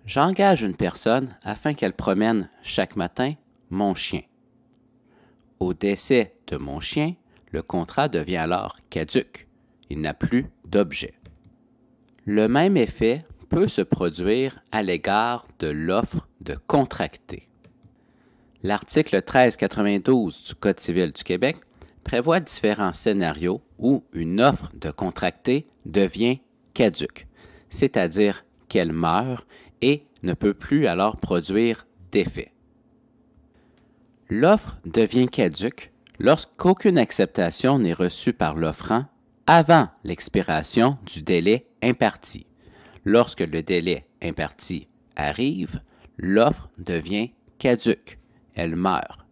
J'engage une personne afin qu'elle promène chaque matin mon chien. Au décès de mon chien, le contrat devient alors caduc. Il n'a plus d'objet. Le même effet peut se produire à l'égard de l'offre de contracter. L'article 1392 du Code civil du Québec prévoit différents scénarios où une offre de contracter devient caduque, c'est-à-dire qu'elle meurt et ne peut plus alors produire d'effet. L'offre devient caduque lorsqu'aucune acceptation n'est reçue par l'offrant avant l'expiration du délai imparti. Lorsque le délai imparti arrive, l'offre devient caduque. Elle meurt.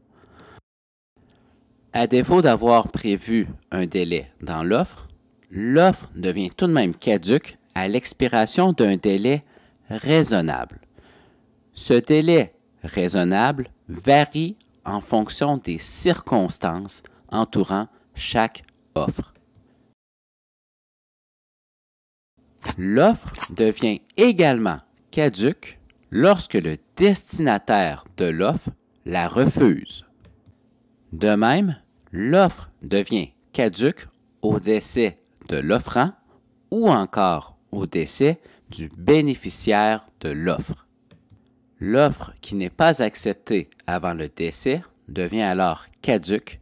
À défaut d'avoir prévu un délai dans l'offre devient tout de même caduque à l'expiration d'un délai raisonnable. Ce délai raisonnable varie en fonction des circonstances entourant chaque offre. L'offre devient également caduque lorsque le destinataire de l'offre la refuse. De même, l'offre devient caduque au décès de l'offrant ou encore au décès du bénéficiaire de l'offre. L'offre qui n'est pas acceptée avant le décès devient alors caduque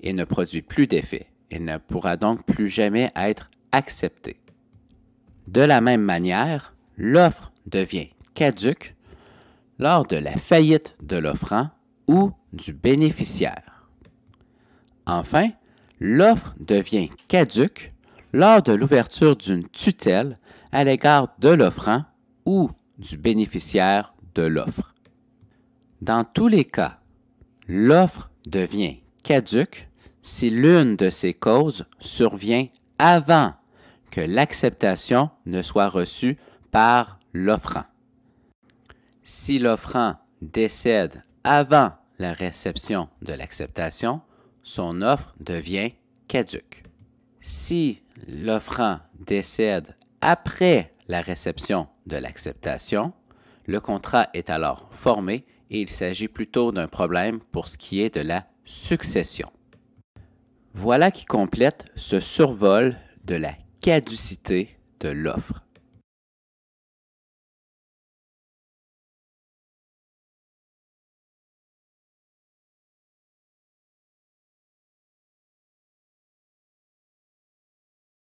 et ne produit plus d'effet. Elle ne pourra donc plus jamais être acceptée. De la même manière, l'offre devient caduque lors de la faillite de l'offrant ou du bénéficiaire. Enfin, l'offre devient caduque lors de l'ouverture d'une tutelle à l'égard de l'offrant ou du bénéficiaire de l'offre. Dans tous les cas, l'offre devient caduque si l'une de ces causes survient avant que l'acceptation ne soit reçue par l'offrant. Si l'offrant décède avant la réception de l'acceptation, son offre devient caduque. Si l'offrant décède après la réception de l'acceptation, le contrat est alors formé et il s'agit plutôt d'un problème pour ce qui est de la succession. Voilà qui complète ce survol de la caducité de l'offre.